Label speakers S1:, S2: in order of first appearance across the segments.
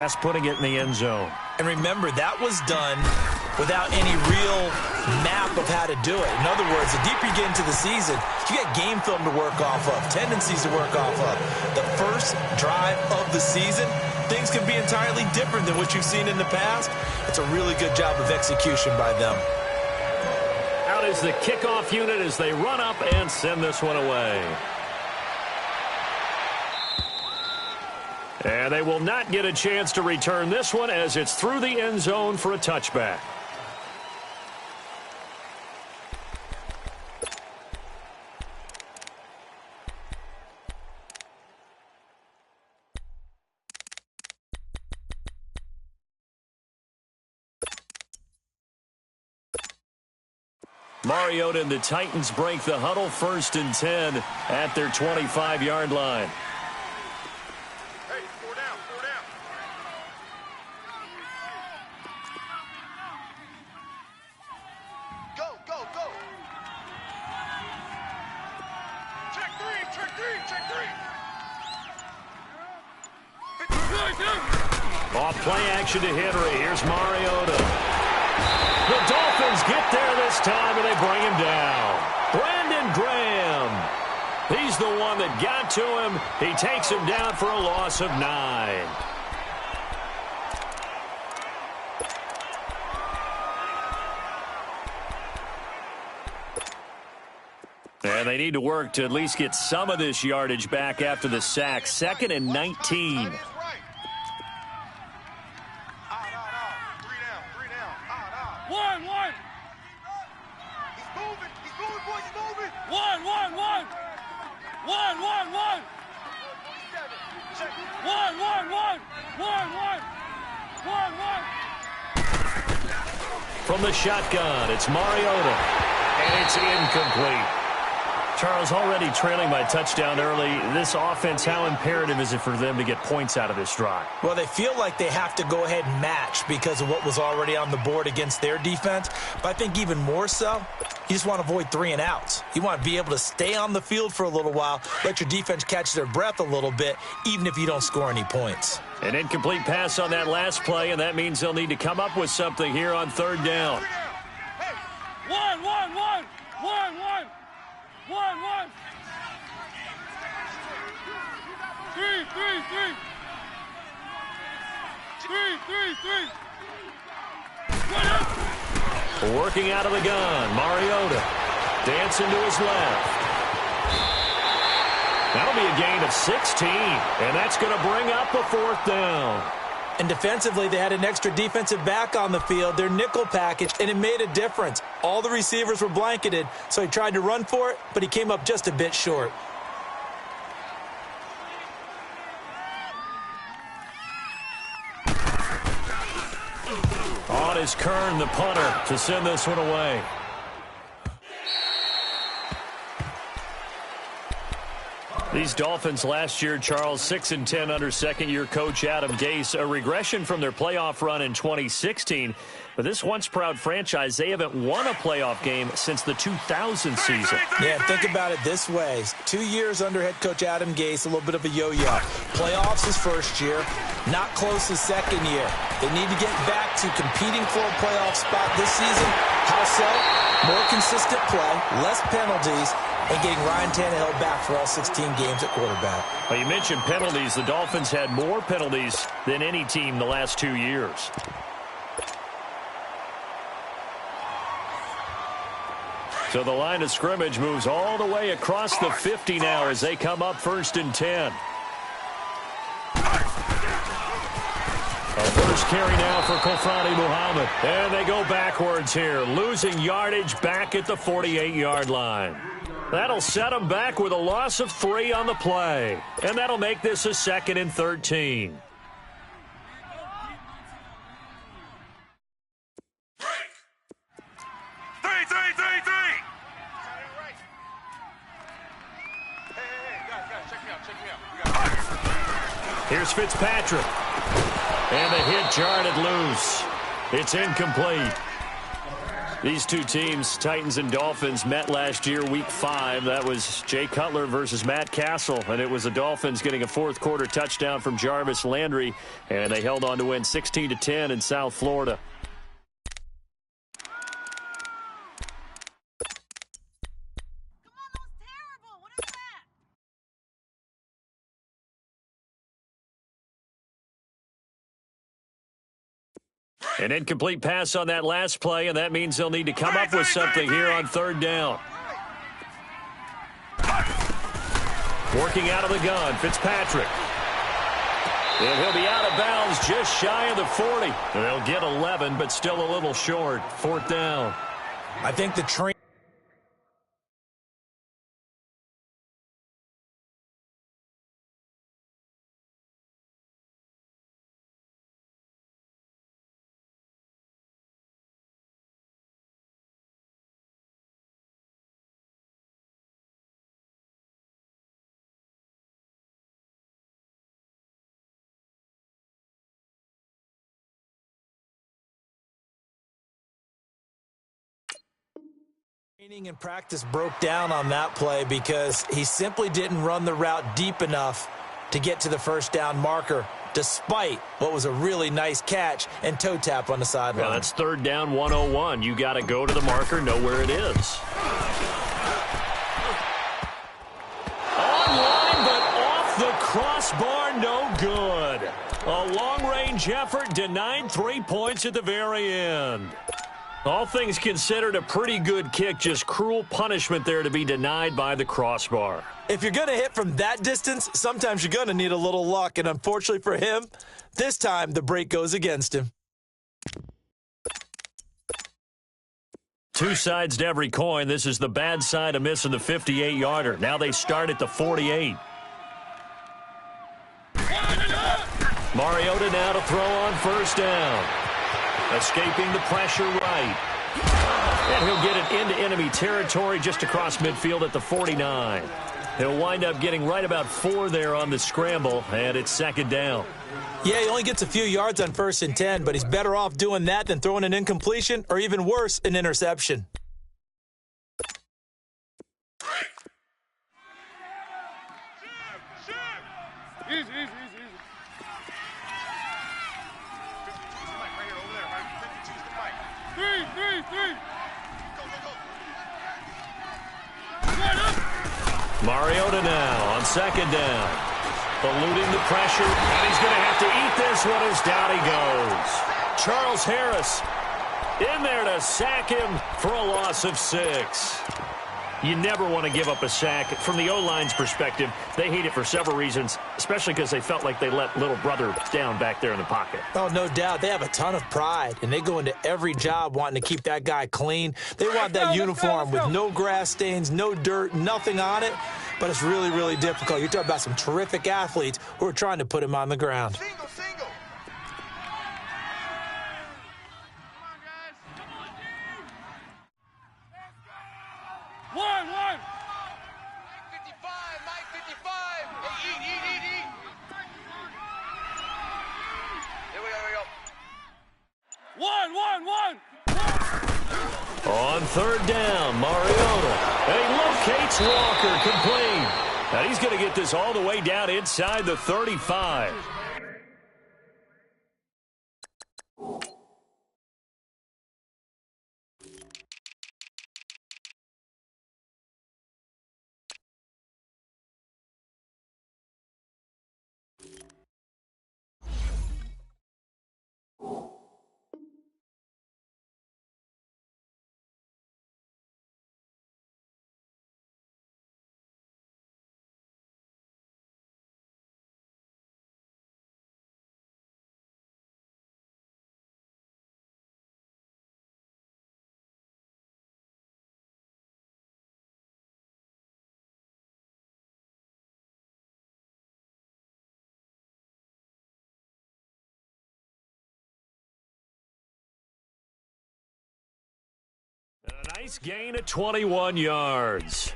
S1: That's putting it in the end zone.
S2: And remember, that was done without any real map of how to do it. In other words, the deeper you get into the season, you got game film to work off of, tendencies to work off of. The first drive of the season, things can be entirely different than what you've seen in the past. It's a really good job of execution by them.
S1: Out is the kickoff unit as they run up and send this one away. And they will not get a chance to return this one as it's through the end zone for a touchback. Mariota and the Titans break the huddle, 1st and 10 at their 25-yard line. Off play action to Henry. Here's Mariota. The Dolphins get there this time, and they bring him down. Brandon Graham. He's the one that got to him. He takes him down for a loss of 9. And they need to work to at least get some of this yardage back after the sack. 2nd and 19. From the shotgun, it's Mariota, and it's incomplete. Charles, already trailing by touchdown early. This offense, how imperative is it for them to get points out of this drive?
S2: Well, they feel like they have to go ahead and match because of what was already on the board against their defense. But I think even more so, you just want to avoid 3 and outs. You want to be able to stay on the field for a little while, let your defense catch their breath a little bit, even if you don't score any points.
S1: An incomplete pass on that last play, and that means they'll need to come up with something here on 3rd down.
S3: One. 3.
S1: Working out of the gun, Mariota dancing to his left. That'll be a gain of 16, and that's going to bring up a 4th down.
S2: And defensively, they had an extra defensive back on the field, their nickel package, and it made a difference. All the receivers were blanketed, so he tried to run for it, but he came up just a bit short.
S1: On is Kern, the punter, to send this one away. These Dolphins last year, Charles, 6 and 10 under second-year coach Adam Gase, a regression from their playoff run in 2016. But this once-proud franchise, they haven't won a playoff game since the 2000 season.
S2: Yeah, think about it this way. 2 years under head coach Adam Gase, a little bit of a yo-yo. Playoffs his first year, not close his second year. They need to get back to competing for a playoff spot this season. How so? More consistent play, less penalties, and getting Ryan Tannehill back for all 16 games at quarterback.
S1: Well, you mentioned penalties. The Dolphins had more penalties than any team the last 2 years. So the line of scrimmage moves all the way across the 50 now as they come up 1st and 10. A first carry now for Kofradi Muhammad. And they go backwards here, losing yardage back at the 48-yard line. That'll set them back with a loss of 3 on the play. And that'll make this a 2nd and 13. Here's Fitzpatrick. And the hit jarred it loose. It's incomplete. These two teams, Titans and Dolphins, met last year, Week 5. That was Jay Cutler versus Matt Castle, and it was the Dolphins getting a fourth-quarter touchdown from Jarvis Landry, and they held on to win 16-10 in South Florida. An incomplete pass on that last play, and that means they'll need to come up with something here on third down. Working out of the gun, Fitzpatrick. And he'll be out of bounds just shy of the 40. And they'll get 11, but still a little short. Fourth down.
S2: I think the train... Training and practice broke down on that play because he simply didn't run the route deep enough to get to the first down marker, despite what was a really nice catch and toe tap on the sideline.
S1: Well, that's third down 101. You got to go to the marker, know where it is. Online, but off the crossbar, no good. A long-range effort denied 3 points at the very end. All things considered, a pretty good kick, just cruel punishment there to be denied by the crossbar.
S2: If you're going to hit from that distance, sometimes you're going to need a little luck, and unfortunately for him, this time the break goes against him.
S1: Two sides to every coin. This is the bad side of missing the 58-yarder. Now they start at the 48. Mariota now to throw on first down. Escaping the pressure right. And he'll get it into enemy territory just across midfield at the 49. He'll wind up getting right about 4 there on the scramble, and it's second down.
S2: Yeah, he only gets a few yards on 1st and 10, but he's better off doing that than throwing an incompletion or even worse, an interception.
S3: Easy, easy, easy. Three.
S1: Mariota now on second down. Eluding the pressure, and he's going to have to eat this one as down he goes. Charles Harris in there to sack him for a loss of 6. You never want to give up a sack. From the O-line's perspective, they hate it for several reasons, especially because they felt like they let little brother down back there in the pocket.
S2: Oh, no doubt. They have a ton of pride, and they go into every job wanting to keep that guy clean. They want that uniform with no grass stains, no dirt, nothing on it, but it's really, really difficult. You're talking about some terrific athletes who are trying to put him on the ground.
S3: Single. One. Mike 55. Hey, eat. Here we go. One.
S1: On third down, Mariota. And he locates Walker, complete. And he's going to get this all the way down inside the 35. A nice gain of 21 yards.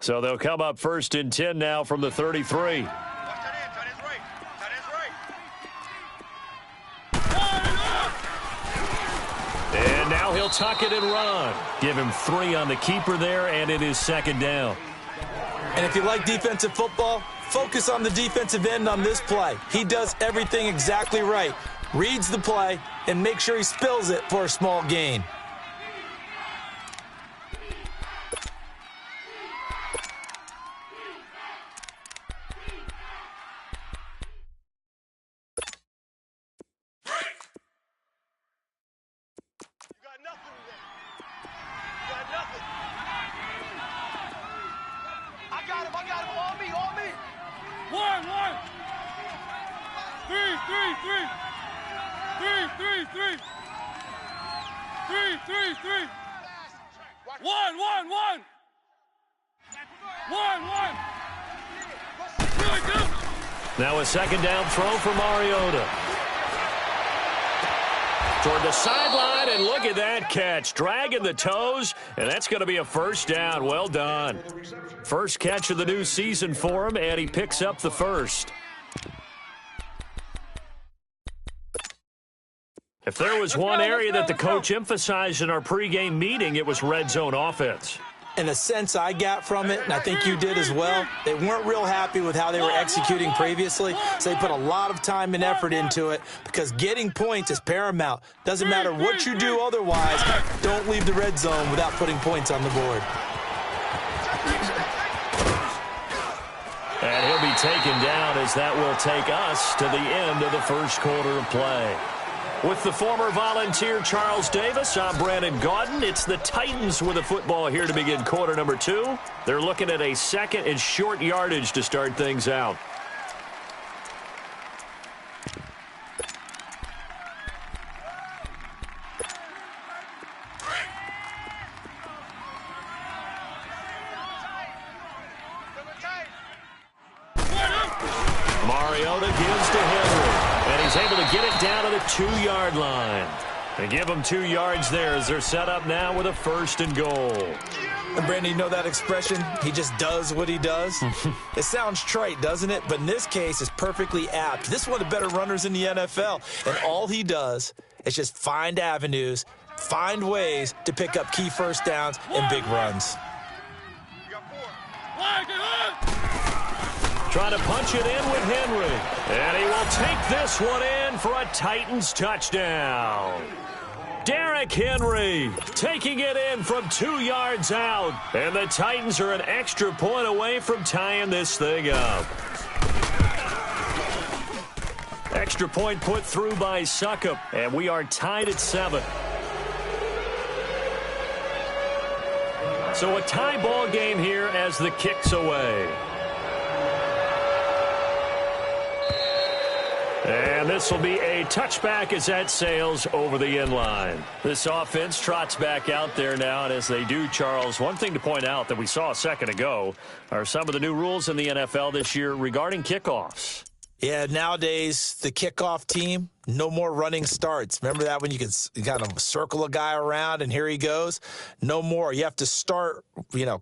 S1: So they'll come up 1st and 10 now from the 33. And now he'll tuck it and run. Give him 3 on the keeper there, and it is 2nd down.
S2: And if you like defensive football, focus on the defensive end on this play. He does everything exactly right. Reads the play and make sure he spills it for a small gain.
S1: Now a 2nd down throw for Mariota. Toward the sideline, and look at that catch. Dragging the toes, and that's going to be a 1st down. Well done. First catch of the new season for him, and he picks up the 1st. If there was one area that the coach emphasized in our pregame meeting, it was red zone offense.
S2: And the sense I got from it, and I think you did as well, they weren't real happy with how they were executing previously, so they put a lot of time and effort into it because getting points is paramount. Doesn't matter what you do otherwise, don't leave the red zone without putting points on the board.
S1: And he'll be taken down as that will take us to the end of the 1st quarter of play. With the former Volunteer Charles Davis, I'm Brandon Gaudin. It's the Titans with the football here to begin quarter number 2. They're looking at a 2nd and short yardage to start things out. Mariota gives to Henry. And he's able to get it down to the 2-yard line. They give him 2 yards there as they're set up now with a 1st and goal.
S2: And Brandon, you know that expression? He just does what he does? It sounds trite, doesn't it? But in this case, it's perfectly apt. This is one of the better runners in the NFL. And all he does is just find avenues, find ways to pick up key 1st downs and big runs.
S1: Trying to punch it in with Henry. And he will take this one in for a Titans touchdown. Derrick Henry taking it in from 2 yards out. And the Titans are an extra point away from tying this thing up. Extra point put through by Suckup. And we are tied at 7. So a tie ball game here as the kick's away. And this will be a touchback as that sails over the end line. This offense trots back out there now, and as they do, Charles, one thing to point out that we saw a second ago are some of the new rules in the NFL this year regarding kickoffs.
S2: Yeah, nowadays, the kickoff team, no more running starts. Remember that when you could kind of circle a guy around and here he goes? No more. You have to start,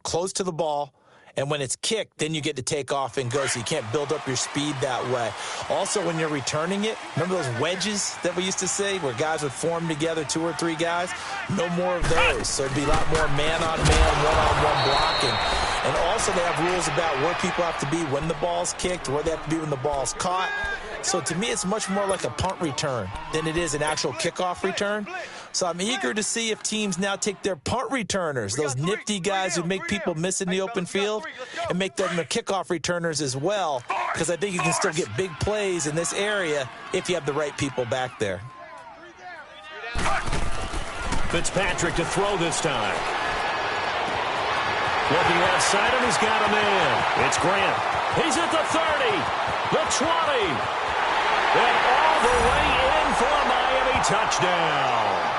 S2: close to the ball. And when it's kicked, then you get to take off and go, so you can't build up your speed that way. Also, when you're returning it, remember those wedges that we used to say where guys would form together, 2 or 3 guys? No more of those. So it'd be a lot more man-on-man, one-on-one blocking. And also they have rules about where people have to be when the ball's kicked, where they have to be when the ball's caught. So to me, it's much more like a punt return than it is an actual kickoff return. So I'm eager to see if teams now take their punt returners, those nifty guys who make people miss in the open field, and make them the kickoff returners as well, because I think you can still get big plays in this area if you have the right people back there.
S1: Fitzpatrick to throw this time. Looking left side, and he's got a man. It's Grant. He's at the 30, the 20, and all the way in for a Miami touchdown.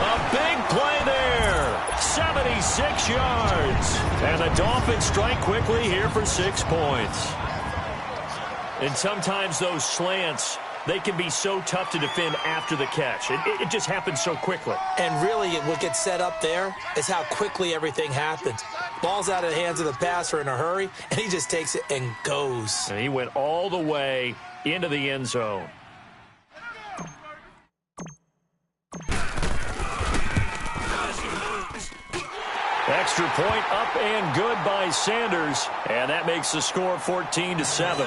S1: A big play there, 76 yards. And the Dolphins strike quickly here for 6 points. And sometimes those slants, they can be so tough to defend after the catch. It just happens so quickly.
S2: And really, what gets set up there is how quickly everything happens. Ball's out of the hands of the passer in a hurry, and he just takes it and goes.
S1: And he went all the way into the end zone. Extra point up and good by Sanders, and that makes the score 14-7.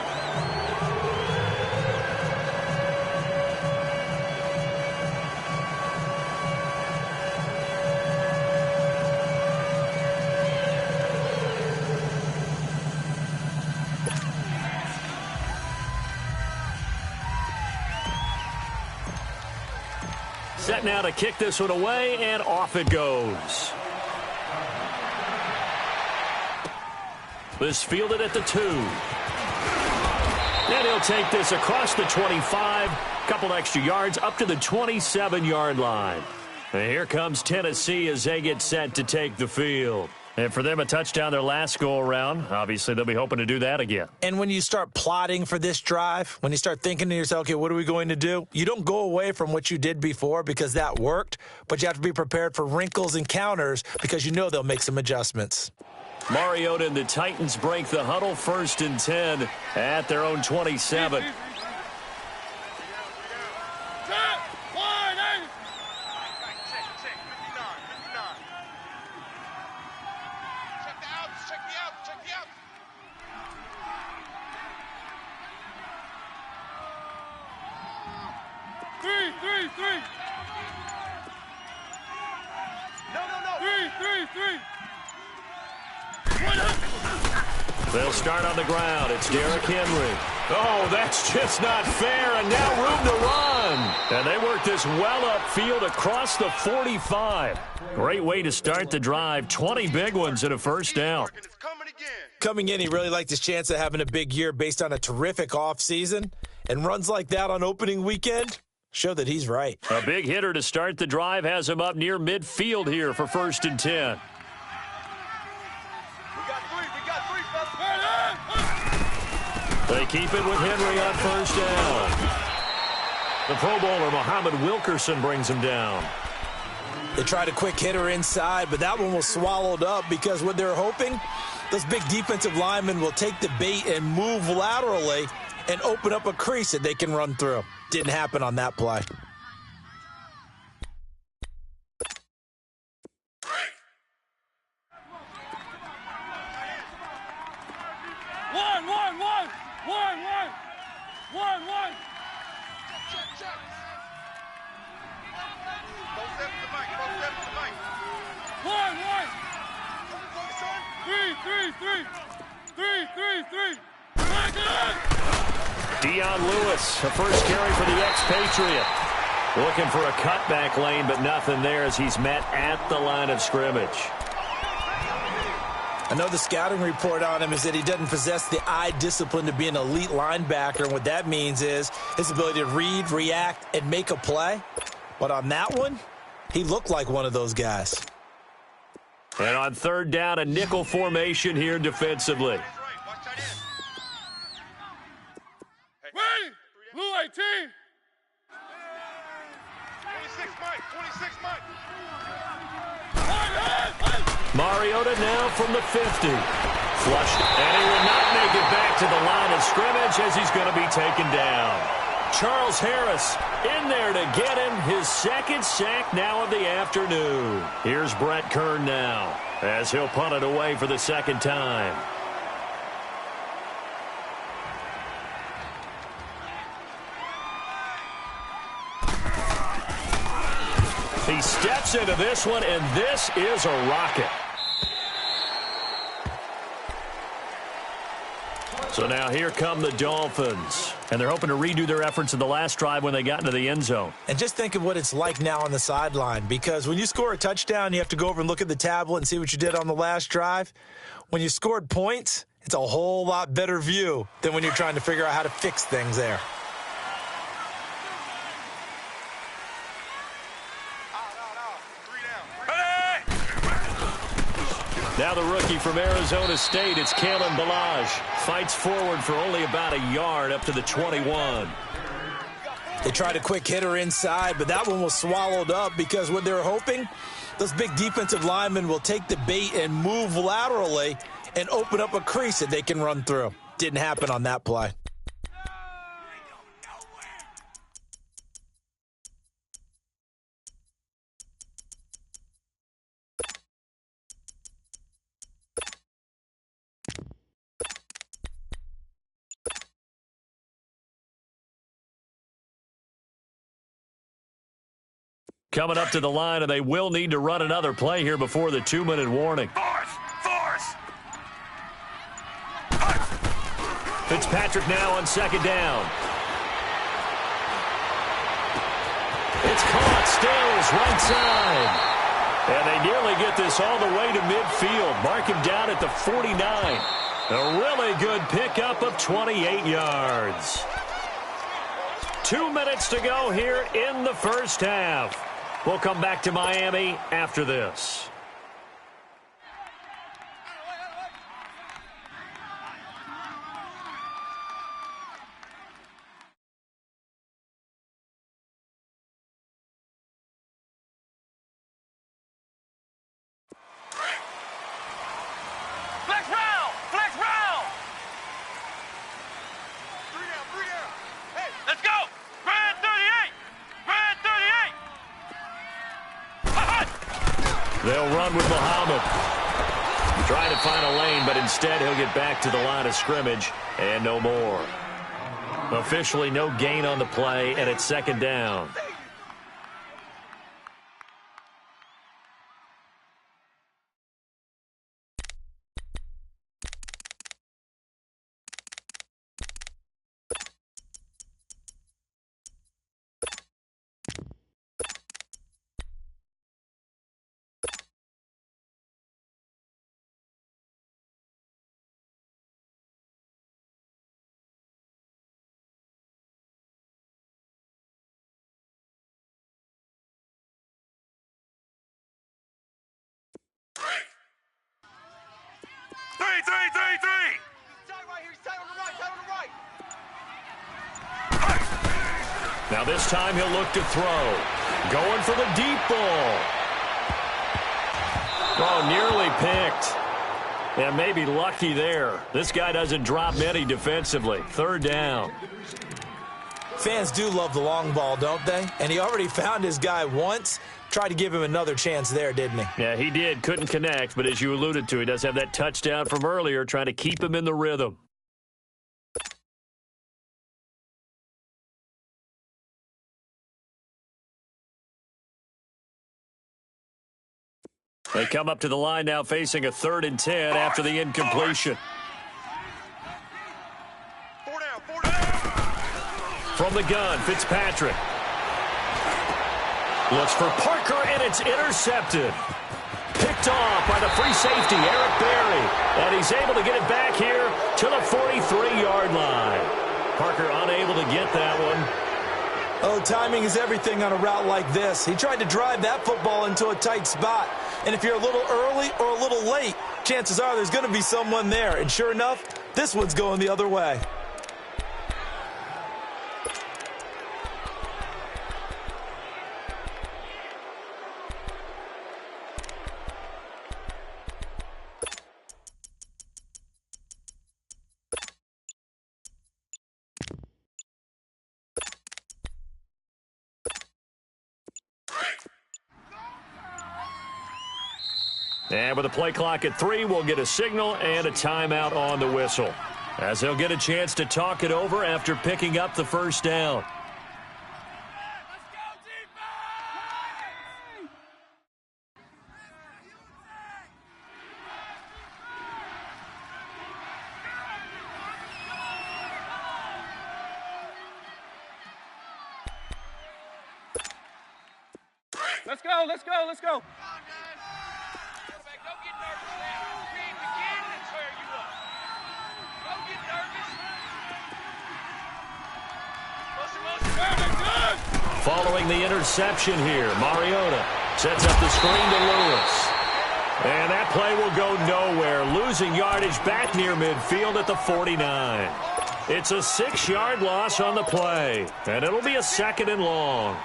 S1: Set now to kick this one away, and off it goes. This fielded at the 2. And he'll take this across the 25. Couple extra yards up to the 27-yard line. And here comes Tennessee as they get set to take the field. And for them, a touchdown their last go-around. Obviously, they'll be hoping to do that again.
S2: And when you start plotting for this drive, when you start thinking to yourself, okay, what are we going to do? You don't go away from what you did before because that worked, but you have to be prepared for wrinkles and counters because you know they'll make some adjustments.
S1: Mariota and the Titans break the huddle, 1st and 10 at their own 27. They'll start on the ground. It's Derrick Henry. Oh, that's just not fair, and now room to run. And they work this well upfield across the 45. Great way to start the drive. 20 big ones and a first down.
S2: Coming in, he really liked his chance of having a big year based on a terrific offseason. And runs like that on opening weekend show that he's right.
S1: A big hitter to start the drive has him up near midfield here for 1st and 10. They keep it with Henry on 1st down. The Pro Bowler, Muhammad Wilkerson, brings him down.
S2: They tried a quick hitter inside, but that one was swallowed up because what they're hoping, those big defensive linemen will take the bait and move laterally and open up a crease that they can run through. Didn't happen on that play.
S1: Dion Lewis, a first carry for the expatriate. Looking for a cutback lane, but nothing there as he's met at the line of scrimmage.
S2: I know the scouting report on him is that he doesn't possess the eye discipline to be an elite linebacker, and what that means is his ability to read, react, and make a play. But on that one, he looked like one of those guys.
S1: And on 3rd down, a nickel formation here defensively.
S3: Blue 18. 26 Mike. 26 Mike.
S1: Mariota now from the 50. Flushed, and he will not make it back to the line of scrimmage as he's going to be taken down. Charles Harris in there to get him, his 2nd sack now of the afternoon. Here's Brett Kern now as he'll punt it away for the 2nd time. He steps into this one, and this is a rocket. So now here come the Dolphins. And they're hoping to redo their efforts in the last drive when they got into the end zone.
S2: And just think of what it's like now on the sideline, because when you score a touchdown, you have to go over and look at the tablet and see what you did on the last drive. When you scored points, it's a whole lot better view than when you're trying to figure out how to fix things there.
S1: Now the rookie from Arizona State, it's Kalen Ballage. Fights forward for only about a yard up to the 21.
S2: They tried a quick hitter inside, but that one was swallowed up because what they were hoping, those big defensive linemen will take the bait and move laterally and open up a crease that they can run through. Didn't happen on that play.
S1: Coming up to the line, and they will need to run another play here before the 2-minute warning.
S3: Force!
S1: Fitzpatrick now on second down. It's caught, Stills, right side. And they nearly get this all the way to midfield. Mark him down at the 49. A really good pickup of 28 yards. 2 minutes to go here in the first half. We'll come back to Miami after this.
S3: Flex round! Flex round! 3 down, 3 down. Hey, let's go! Red 38! Red 38!
S1: They'll run with Muhammad. Trying to find a lane, but instead he'll get back to the line of scrimmage and no more. Officially no gain on the play, and it's second down.
S3: Three!
S1: Now this time he'll look to throw. Going for the deep ball. Oh, nearly picked. And maybe lucky there. This guy doesn't drop many defensively. Third down.
S2: Fans do love the long ball, don't they? And he already found his guy once. Tried to give him another chance there, didn't he?
S1: Yeah, he did. Couldn't connect, but as you alluded to, he does have that touchdown from earlier, trying to keep him in the rhythm. They come up to the line now facing a 3rd and 10 after the incompletion.
S3: 4 down.
S1: From the gun, Fitzpatrick. Looks for Parker, and it's intercepted. Picked off by the free safety, Eric Berry. And he's able to get it back here to the 43-yard line. Parker unable to get that one.
S2: Oh, timing is everything on a route like this. He tried to drive that football into a tight spot. And if you're a little early or a little late, chances are there's going to be someone there. And sure enough, this one's going the other way.
S1: And with a play clock at 3, we'll get a signal and a timeout on the whistle, as they'll get a chance to talk it over after picking up the first down.
S3: Let's go.
S1: Following the interception here, Mariota sets up the screen to Lewis. And that play will go nowhere, losing yardage back near midfield at the 49. It's a 6-yard loss on the play, and it'll be a 2nd and long.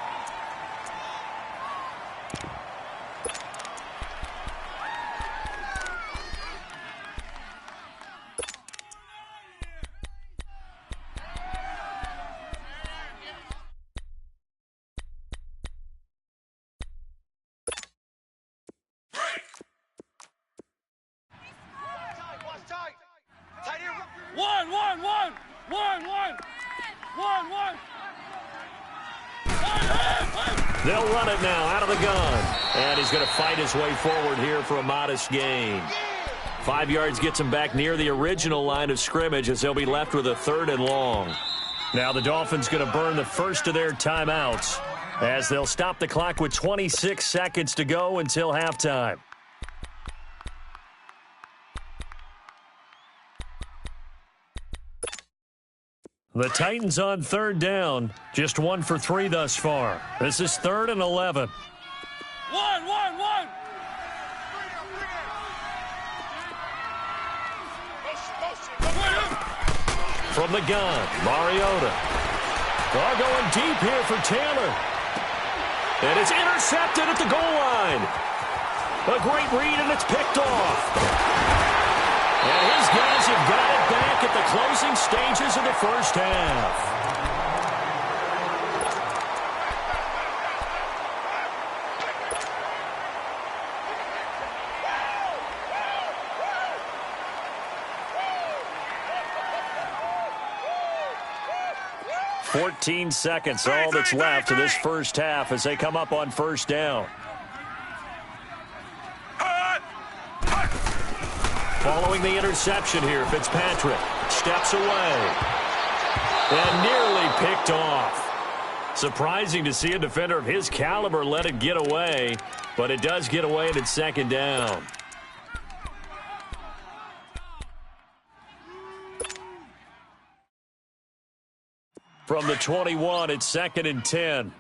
S1: They'll run it now out of the gun. And he's going to fight his way forward here for a modest gain. 5 yards gets him back near the original line of scrimmage as they'll be left with a 3rd and long. Now the Dolphins going to burn the first of their timeouts as they'll stop the clock with 26 seconds to go until halftime. The Titans on 3rd down. Just 1 for 3 thus far. This is 3rd and 11.
S3: One.
S1: From the gun, Mariota. They're going deep here for Taylor. And it's intercepted at the goal line. A great read, and it's picked off. And his guys have got it back at the closing stages of the first half. "14 seconds, all that's left of this first half as they come up on 1st down. Following the interception here, Fitzpatrick steps away and nearly picked off. Surprising to see a defender of his caliber let it get away, but it does get away and it's 2nd down. From the 21, it's 2nd and 10.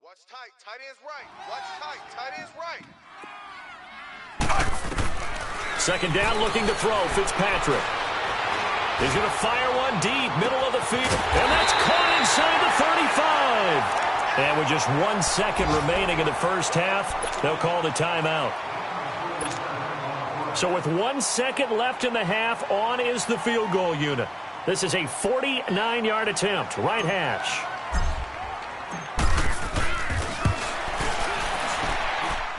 S3: Watch tight. Tight end's right. Watch tight. Tight end's right.
S1: 2nd down, looking to throw. Fitzpatrick. He's going to fire one deep, middle of the field. And that's caught inside the 35. And with just 1 second remaining in the first half, they'll call the timeout. So with 1 second left in the half, on is the field goal unit. This is a 49-yard attempt, right hash.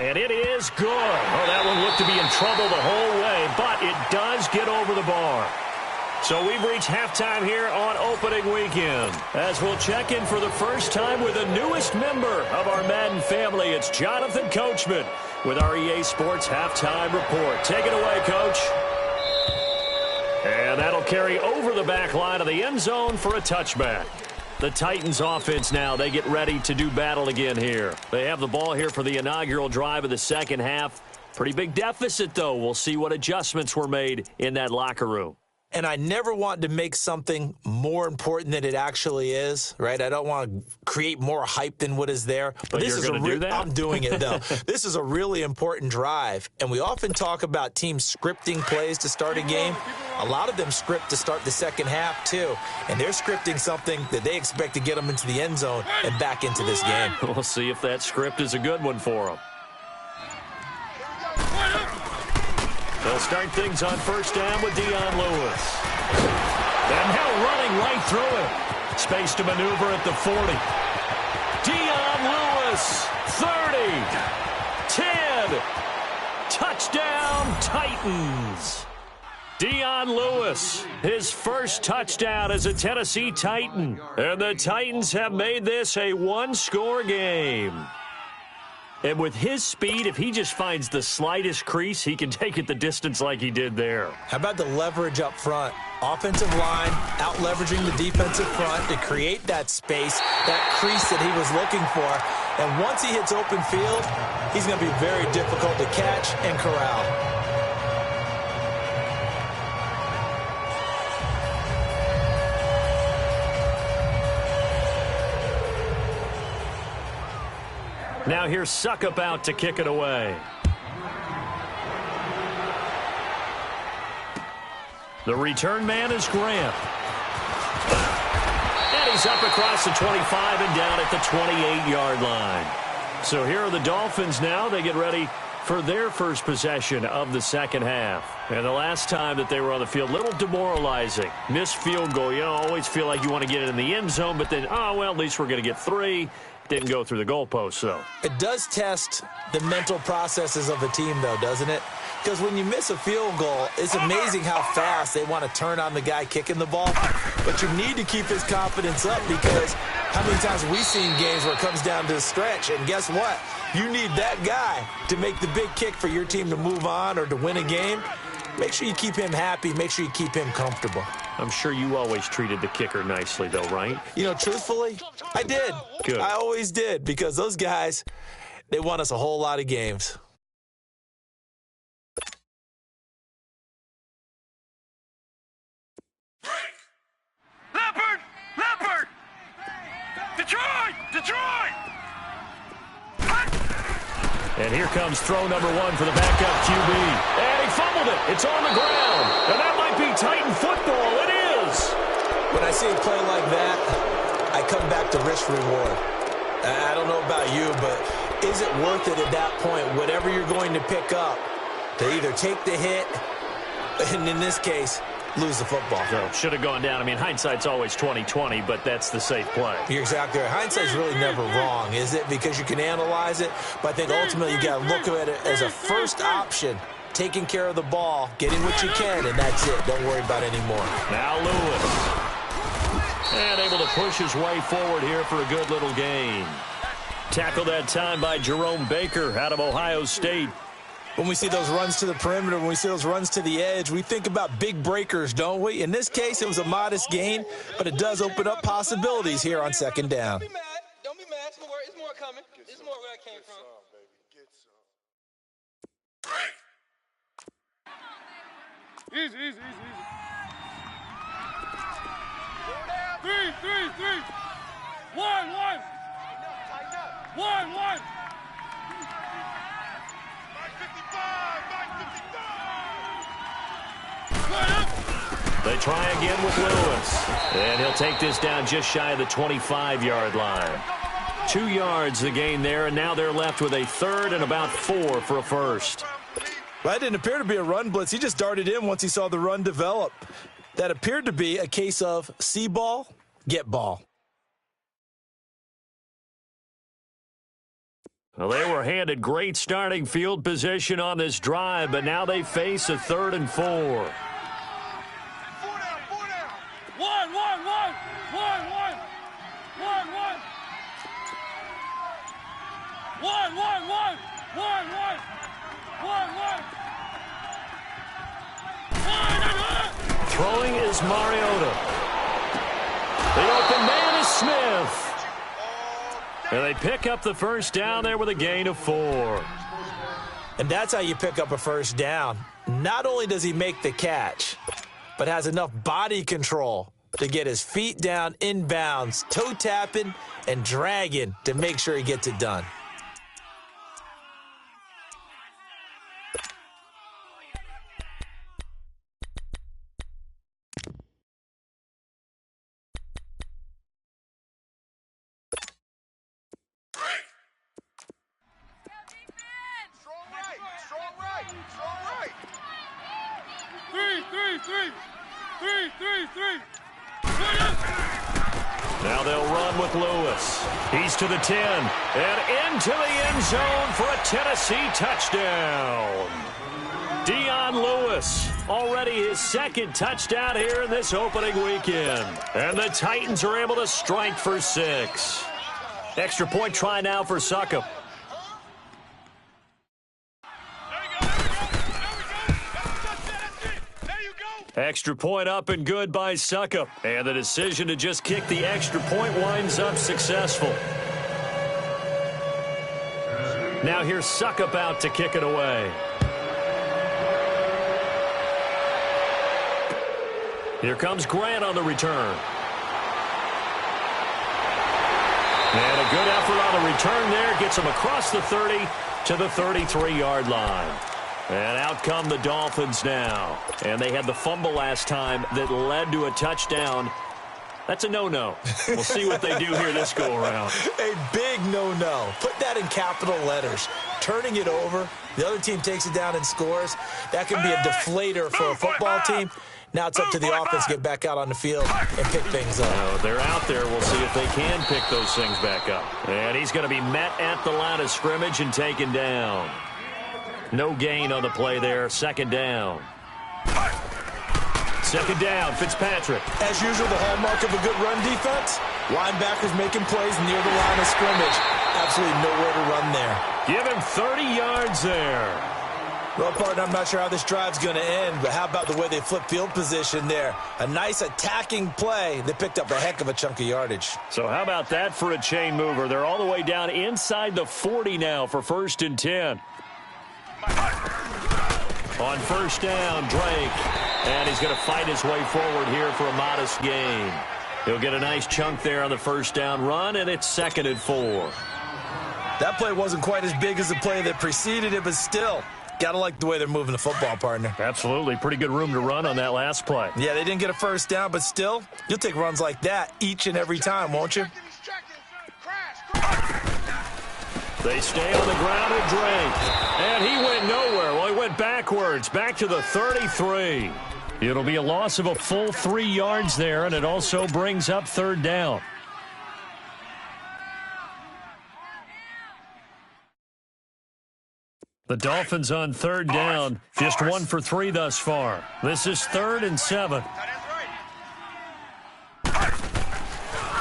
S1: And it is good. Oh, that one looked to be in trouble the whole way, but it does get over the bar. So we've reached halftime here on opening weekend. As we'll check in for the first time with the newest member of our Madden family, it's Jonathan Coachman with our EA Sports Halftime Report. Take it away, Coach. And that'll carry over the back line of the end zone for a touchback. The Titans offense now, they get ready to do battle again here. They have the ball here for the inaugural drive of the second half. Pretty big deficit, though. We'll see what adjustments were made in that locker room.
S2: And I never want to make something more important than it actually is, right? I don't want to create more hype than what is there.
S1: But this you're going to do that?
S2: I'm doing it, though. This is a really important drive. And we often talk about teams scripting plays to start a game. A lot of them script to start the second half, too. And they're scripting something that they expect to get them into the end zone and back into this game.
S1: We'll see if that script is a good one for them. They'll start things on first down with Dion Lewis. And now running right through it. Space to maneuver at the 40. Dion Lewis, 30, 10. Touchdown, Titans. Dion Lewis, his first touchdown as a Tennessee Titan. And the Titans have made this a one-score game. And with his speed, if he just finds the slightest crease, he can take it the distance like he did there.
S2: How about the leverage up front? Offensive line out-leveraging the defensive front to create that space, that crease that he was looking for. And once he hits open field, he's going to be very difficult to catch and corral.
S1: Now here's Suckup out to kick it away. The return man is Grant. is up across the 25 and down at the 28-yard line. So here are the Dolphins now. They get ready for their first possession of the second half. And the last time that they were on the field, a little demoralizing. Missed field goal. You know, always feel like you want to get it in the end zone, but then, oh, well, at least we're going to get 3. Didn't go through the goalpost, though.
S2: It does test the mental processes of a team, though, doesn't it? Because when you miss a field goal, it's amazing how fast they want to turn on the guy kicking the ball. But you need to keep his confidence up, because how many times have we seen games where it comes down to the stretch, and guess what? You need that guy to make the big kick for your team to move on or to win a game. Make sure you keep him happy. Make sure you keep him comfortable.
S1: I'm sure you always treated the kicker nicely, though, right?
S2: You know, truthfully, I did.
S1: Good.
S2: I always did, because those guys, they won us a whole lot of games.
S3: Leopard! Leopard! Detroit! Detroit!
S1: And here comes throw number 1 for the backup QB. And he fumbled it. It's on the ground. And that might be Titan football. It is.
S2: When I see a play like that, I come back to risk-reward. I don't know about you, but is it worth it at that point, whatever you're going to pick up, to either take the hit, and in this case, lose the football?
S1: So should have gone down. I mean, hindsight's always 20/20, but that's the safe play.
S2: You're exactly right. Hindsight's really never wrong, is it? Because you can analyze it, but I think ultimately you got to look at it as a first option, taking care of the ball, getting what you can, and that's it. Don't worry about it anymore.
S1: Now Lewis. And able to push his way forward here for a good little gain. Tackled that time by Jerome Baker out of Ohio State.
S2: When we see those runs to the perimeter, when we see those runs to the edge, we think about big breakers, don't we? In this case, it was a modest gain, but it does open up possibilities here on second down.
S4: Don't be mad. Don't be mad. It's more coming. It's more where I came from.
S3: Easy, easy, easy, easy. 3, 3, 3. 1, 1. 1, 1.
S1: They try again with Lewis. And he'll take this down just shy of the 25-yard line. 2 yards the gain there, and now they're left with a third and about 4 for a first.
S2: Well, that didn't appear to be a run blitz. He just darted in once he saw the run develop. That appeared to be a case of see ball, get ball.
S1: Well, they were handed great starting field position on this drive, but now they face a 3rd and 4.
S3: 4 down, 4 down. 1, 1, 1. 1, 1. 1, 1. 1, 1, 1. 1, 1. 1, 1.
S1: Throwing is Mariota. The open man is Smith. And they pick up the first down there with a gain of 4.
S2: And that's how you pick up a first down. Not only does he make the catch, but has enough body control to get his feet down inbounds, toe tapping and dragging to make sure he gets it done.
S1: Now they'll run with Lewis. He's to the 10 and into the end zone for a Tennessee touchdown. Dion Lewis, already his 2nd touchdown here in this opening weekend. And the Titans are able to strike for 6. Extra point try now for Succop. Extra point up and good by Succop. And the decision to just kick the extra point winds up successful. Now here's Succop out to kick it away. Here comes Grant on the return. And a good effort on the return there. Gets him across the 30 to the 33-yard line. And out come the Dolphins now. And they had the fumble last time that led to a touchdown That's a no-no. We'll see what they do here this go-around.
S2: A big no-no. Put that in capital letters. Turning it over, the other team takes it down and scores. That can be a deflator for a football team. Now it's up to the offense to get back out on the field and pick things up.
S1: They're out there. We'll see if they can pick those things back up. And he's going to be met at the line of scrimmage and taken down. No gain on the play there. Second down. Second down, Fitzpatrick.
S2: As usual, the hallmark of a good run defense, linebackers making plays near the line of scrimmage. Absolutely nowhere to run there.
S1: Give him 30 yards there.
S2: Well, partner, I'm not sure how this drive's going to end, but how about the way they flip field position there? A nice attacking play. They picked up a heck of a chunk of yardage.
S1: So how about that for a chain mover? They're all the way down inside the 40 now for 1st and 10. On first down, Drake. And he's going to fight his way forward here for a modest gain. He'll get a nice chunk there on the first down run, and it's 2nd and 4.
S2: That play wasn't quite as big as the play that preceded it, but still, got to like the way they're moving the football, partner.
S1: Absolutely. Pretty good room to run on that last play.
S2: Yeah, they didn't get a first down, but still, you'll take runs like that each and every time, won't you?
S1: They stay on the ground with Drake. And he went nowhere. Well, he went backwards, back to the 33. It'll be a loss of a full 3 yards there, and it also brings up 3rd down. The Dolphins on 3rd down, just 1 for 3 thus far. This is 3rd and 7.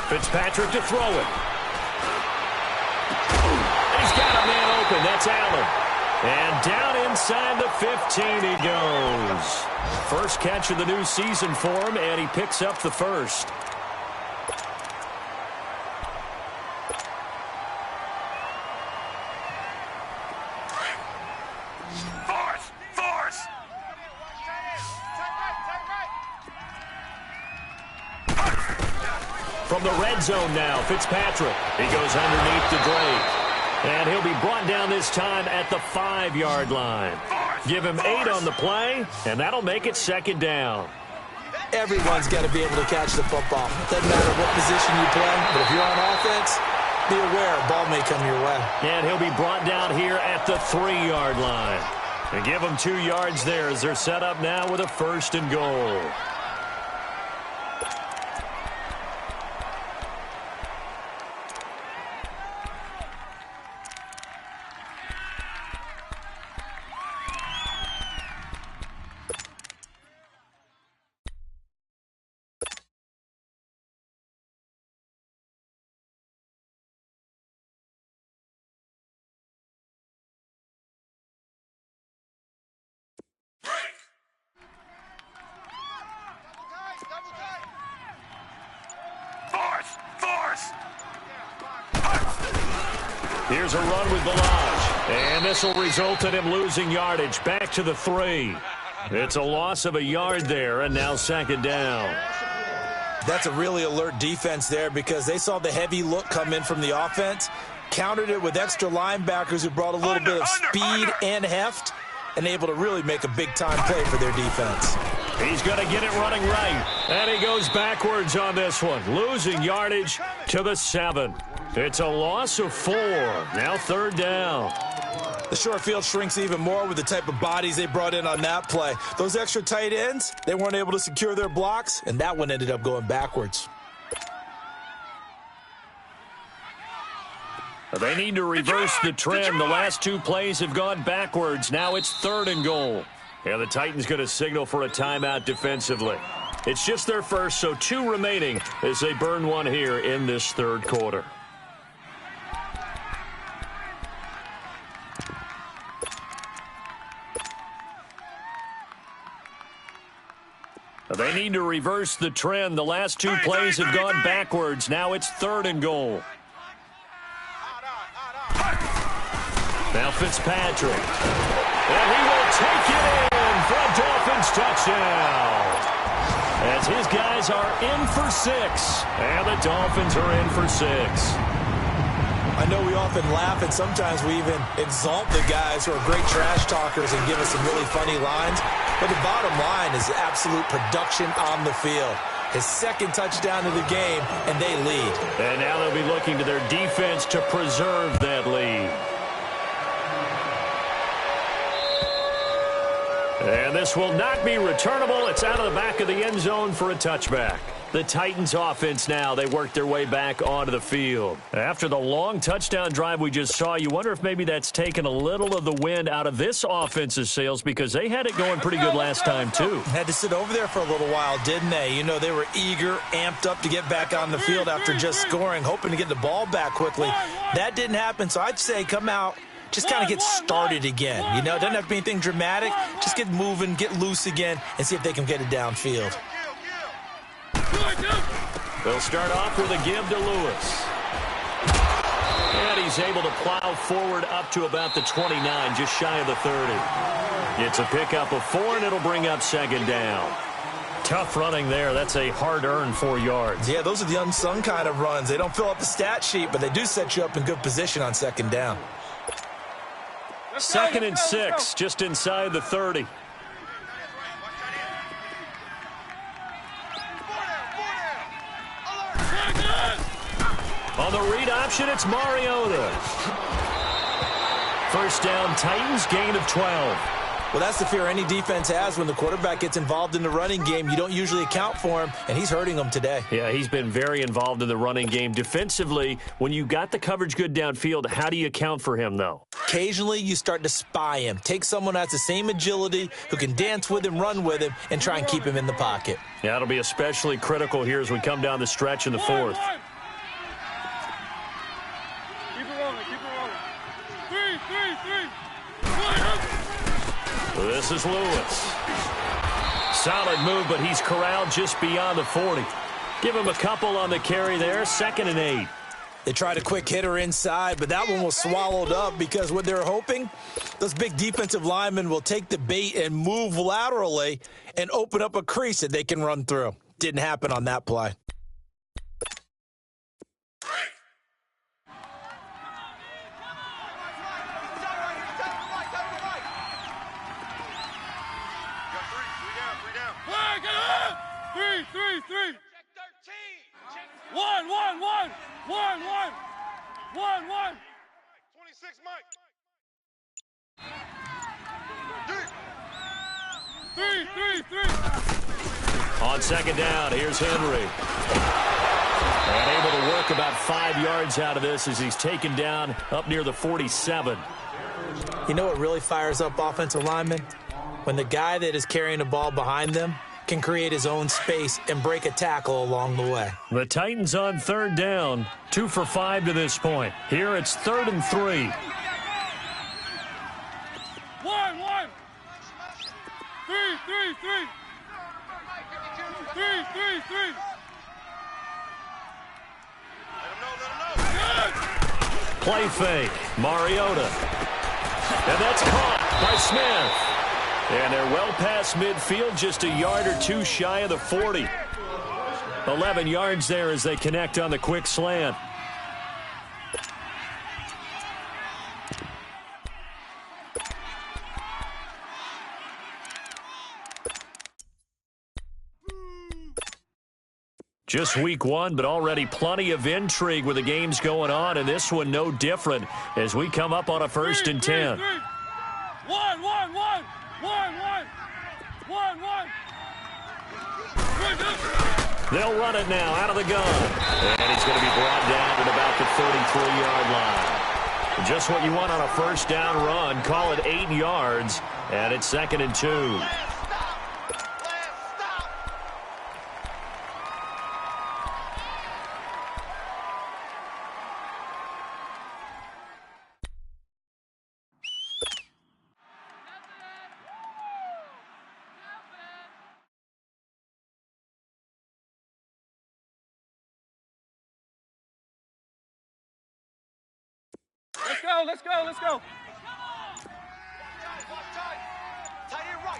S1: Fitzpatrick to throw it. He's got a man open. That's Allen. And down inside the 15 he goes. First catch of the new season for him, and he picks up the first. From the red zone now, Fitzpatrick. He goes underneath to Drake. And he'll be brought down this time at the 5-yard line. Give him 8 on the play, and that'll make it 2nd down.
S2: Everyone's got to be able to catch the football. Doesn't matter what position you play, but if you're on offense, be aware a ball may come your way.
S1: And he'll be brought down here at the 3-yard line. And give them 2 yards there as they're set up now with a 1st and goal. Here's a run with Balaj. And this will result in him losing yardage back to the 3. It's a loss of a yard there, and now 2nd down.
S2: That's a really alert defense there because they saw the heavy look come in from the offense, countered it with extra linebackers who brought a little bit of speed and heft, and able to really make a big-time play for their defense.
S1: He's going to get it running right, and he goes backwards on this one, losing yardage to the 7. It's a loss of 4. Now 3rd down.
S2: The short field shrinks even more with the type of bodies they brought in on that play. Those extra tight ends, they weren't able to secure their blocks, and that one ended up going backwards.
S1: They need to reverse the trend. The last 2 plays have gone backwards. Now it's 3rd and goal. And the Titans going to signal for a timeout defensively. It's just their first, so 2 remaining as they burn one here in this 3rd quarter. They need to reverse the trend. The last 2 plays have gone backwards. Now it's 3rd and goal. Now Fitzpatrick. And he will take it in for a Dolphins touchdown. As his guys are in for 6. And the Dolphins are in for 6.
S2: I know we often laugh, and sometimes we even exalt the guys who are great trash talkers and give us some really funny lines. But the bottom line is absolute production on the field. his second touchdown of the game, and they lead.
S1: And now they'll be looking to their defense to preserve that lead. And this will not be returnable. It's out of the back of the end zone for a touchback. The Titans offense now, they work their way back onto the field. After the long touchdown drive we just saw, you wonder if maybe that's taken a little of the wind out of this offense's sails because they had it going pretty good last time too.
S2: Had to sit over there for a little while, didn't they? You know, they were eager, amped up to get back on the field after just scoring, hoping to get the ball back quickly. That didn't happen, so I'd say come out, just kind of get started again. You know, it doesn't have to be anything dramatic. Just get moving, get loose again, and see if they can get it downfield.
S1: They'll start off with a give to Lewis. And he's able to plow forward up to about the 29, just shy of the 30. It's a pickup of 4, and it'll bring up second down. Tough running there. That's a hard-earned 4 yards.
S2: Yeah, those are the unsung kind of runs. They don't fill up the stat sheet, but they do set you up in good position on second down.
S1: Second and 6, just inside the 30. On the read option, it's Mariota. First down, Titans, gain of 12.
S2: Well, that's the fear any defense has when the quarterback gets involved in the running game. You don't usually account for him, and he's hurting them today.
S1: Yeah, he's been very involved in the running game. Defensively, when you got the coverage good downfield, how do you account for him, though?
S2: Occasionally, you start to spy him. Take someone who has the same agility, who can dance with him, run with him, and try and keep him in the pocket.
S1: Yeah, that'll be especially critical here as we come down the stretch in the fourth. This is Lewis. Solid move, but he's corralled just beyond the 40. Give him a couple on the carry there. 2nd and 8.
S2: They tried a quick hitter inside, but that one was swallowed up because what they're hoping, those big defensive linemen will take the bait and move laterally and open up a crease that they can run through. Didn't happen on that play.
S3: Three. Check 13. 1. 26, Mike.
S1: 3. On second down, here's Henry. And able to work about 5 yards out of this as he's taken down up near the 47.
S2: You know what really fires up offensive linemen? When the guy that is carrying the ball behind them can create his own space and break a tackle along the way.
S1: The Titans on third down, 2 for 5 to this point. Here it's 3rd and 3.
S3: 1. 3. Let him know.
S1: Play fake, Mariota. And that's caught by Smith. And they're well past midfield, just a yard or 2 shy of the 40. 11 yards there as they connect on the quick slant. Just week 1, but already plenty of intrigue with the games going on, and this one no different as we come up on a 1st and 10.
S3: 1.
S1: They'll run it now out of the gun. And he's going to be brought down at about the 33-yard line. Just what you want on a first down run. Call it 8 yards, and it's 2nd and 2.
S3: Let's go.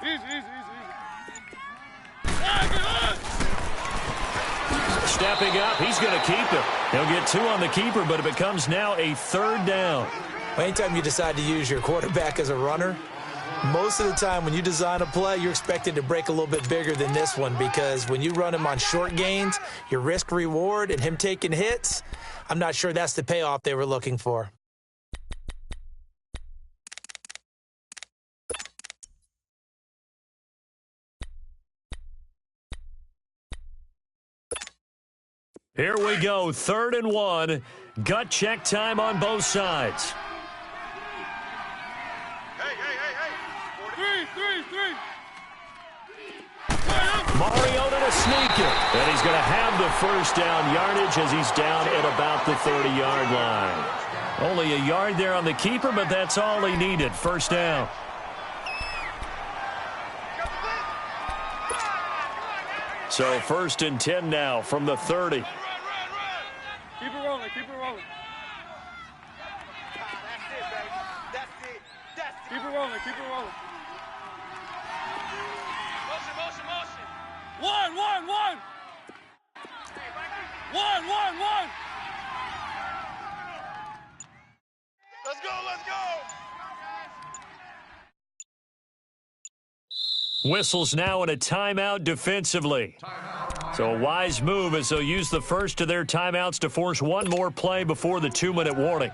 S3: Easy.
S1: Stepping up, he's going to keep it. He'll get 2 on the keeper, but it becomes now a 3rd down.
S2: Anytime you decide to use your quarterback as a runner, Most of the time when you design a play, you're expected to break a little bit bigger than this one, because when you run him on short gains, your risk-reward and him taking hits, I'm not sure that's the payoff they were looking for.
S1: Here we go, 3rd and 1. Gut check time on both sides. Mariota to sneak it. And he's going to have the first down yardage as he's down at about the 30-yard line. Only a yard there on the keeper, but that's all he needed. First down. So 1st and 10 now from the 30.
S3: Keep it rolling, keep it rolling.
S4: That's it, baby. That's it. That's it.
S3: Keep it rolling, keep it rolling.
S4: Motion, motion, motion.
S3: One.
S4: Let's go, let's go.
S1: Whistles now in a timeout defensively. So a wise move as they'll use the first of their timeouts to force one more play before the 2-minute warning.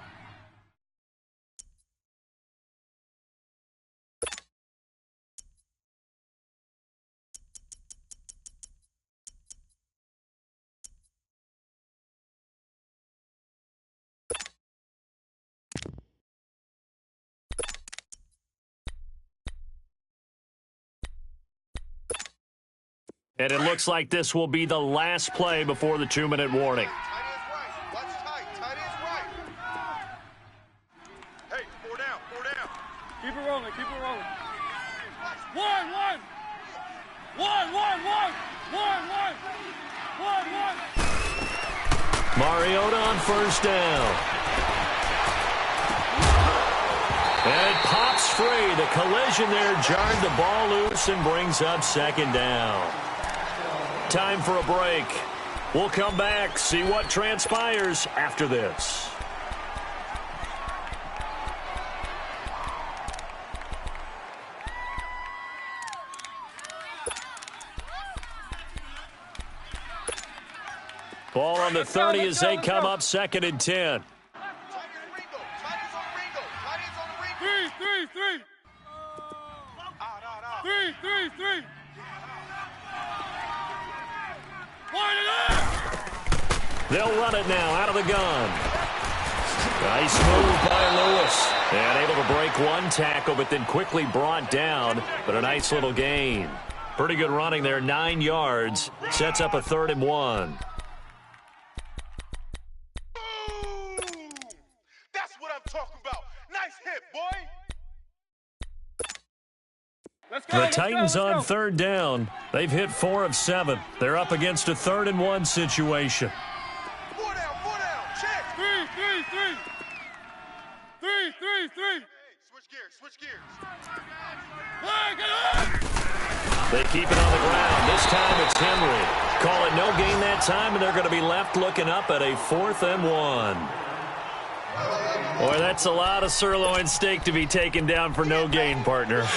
S1: And it looks like this will be the last play before the 2-minute warning.
S4: Tight end's right. Watch tight. Tight end's right.
S3: Hey, four down. Keep it rolling, keep it rolling. One.
S1: Mariota on first down. And it pops free. The collision there jarred the ball loose and brings up 2nd down. Time for a break. We'll come back, see what transpires after this. Ball on the 30 as they come up 2nd and 10.
S3: Three.
S1: They'll run it now out of the gun. Nice move by Lewis. And able to break one tackle, but then quickly brought down. But a nice little gain. Pretty good running there, 9 yards. Sets up a 3rd and 1.
S3: That's what I'm talking about. Nice hit, boy.
S1: The Titans on 3rd down. They've hit 4 of 7. They're up against a 3rd and 1 situation.
S3: Four down. Check. Three. Hey, switch gears.
S1: They keep it on the ground. This time it's Henry. Call it no gain that time, and they're going to be left looking up at a 4th and 1. Boy, that's a lot of sirloin steak to be taken down for no gain, partner.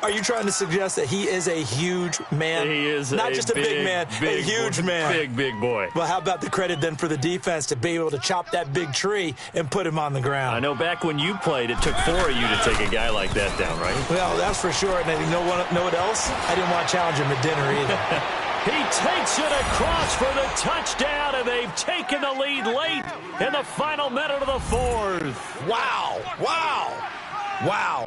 S2: Are you trying to suggest that he is a huge man?
S1: He is
S2: not just a big man, a huge man.
S1: Big boy.
S2: Well, how about the credit then for the defense to be able to chop that big tree and put him on the ground?
S1: I know back when you played, it took 4 of you to take a guy like that down, right?
S2: Well, that's for sure. And you know what else? I didn't want to challenge him at dinner either.
S1: He takes it across for the touchdown, and they've taken the lead late in the final minute of the 4th.
S2: Wow.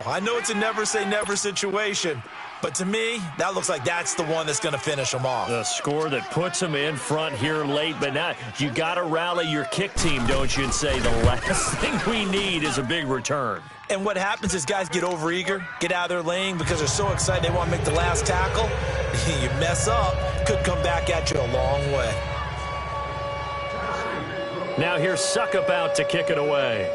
S2: I know it's a never say never situation, but to me, that looks like that's the one that's going to finish them off.
S1: The score that puts them in front here late, but now you got to rally your kick team, don't you, and say the last thing we need is a big return.
S2: And what happens is guys get overeager, get out of their lane because they're so excited they want to make the last tackle. You mess up, could come back at you a long way.
S1: Now here's Suckup out to kick it away.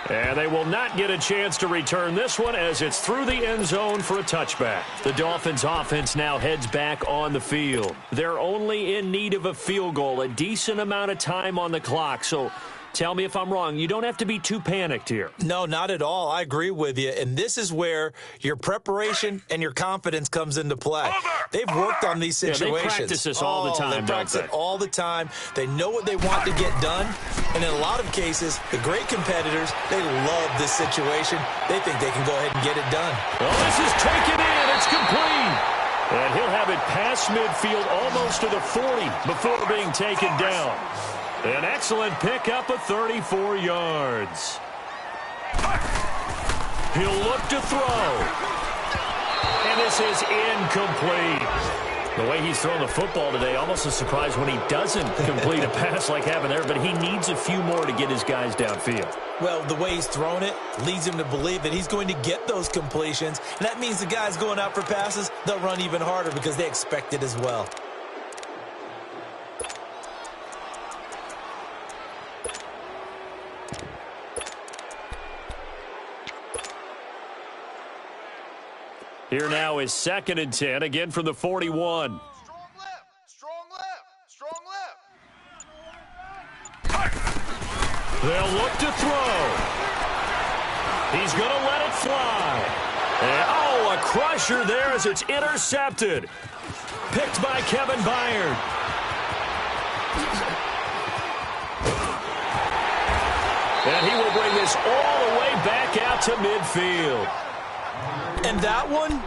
S1: And they will not get a chance to return this one as it's through the end zone for a touchback. The Dolphins offense now heads back on the field. They're only in need of a field goal, a decent amount of time on the clock. So Tell me if I'm wrong. You don't have to be too panicked here.
S2: No, not at all. I agree with you. And this is where your preparation and your confidence comes into play. They've worked on these situations.
S1: Yeah, they practice this all the time,
S2: They practice it all the time. They know what they want to get done. And in a lot of cases, the great competitors, they love this situation. They think they can go ahead and get it done.
S1: Well, this is taken in. It's complete. And he'll have it past midfield almost to the 40 before being taken down. An excellent pickup of 34 yards. He'll look to throw. And this is incomplete. The way he's thrown the football today, almost a surprise when he doesn't complete a pass like happened there, but he needs a few more to get his guys downfield.
S2: Well, the way he's thrown it leads him to believe that he's going to get those completions, and that means the guys going out for passes, they'll run even harder because they expect it as well.
S1: Here now is 2nd and 10, again from the 41.
S3: Strong left. Strong left. Strong left.
S1: They'll look to throw. He's going to let it fly. And, oh, a crusher there as it's intercepted. Picked by Kevin Byard. And he will bring this all the way back out to midfield.
S2: And that one,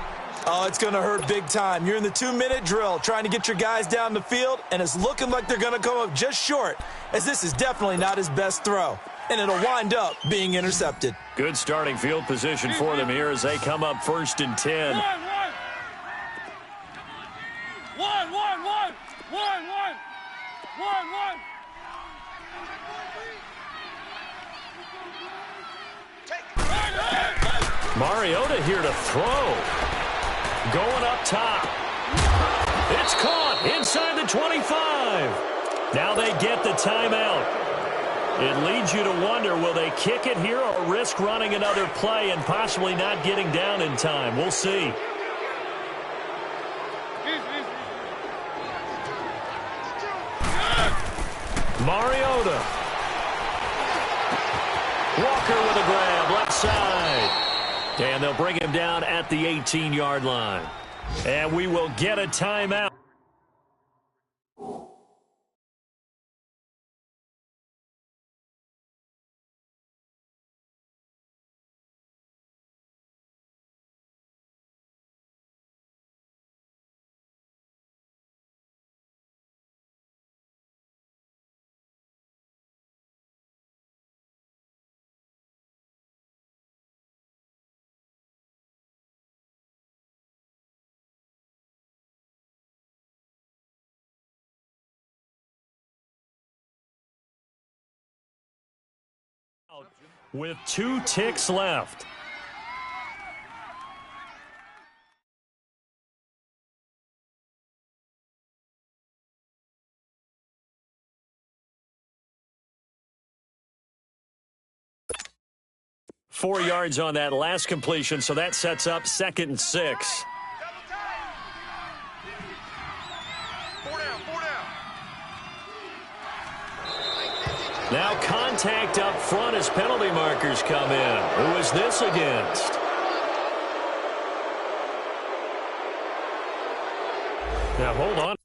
S2: oh, it's going to hurt big time. You're in the 2-minute drill trying to get your guys down the field, and it's looking like they're going to come up just short, as this is definitely not his best throw. And it'll wind up being intercepted.
S1: Good starting field position for them here as they come up 1st and 10.
S3: One.
S1: Mariota here to throw. Going up top. It's caught inside the 25. Now they get the timeout. It leads you to wonder, will they kick it here or risk running another play and possibly not getting down in time? We'll see. Mariota. Walker with a grab, left side. And they'll bring him down at the 18-yard line. And we will get a timeout. With 2 ticks left. Four yards on that last completion, so that sets up 2nd and 6. Now contact up front as penalty markers come in. Who is this against? Now hold on.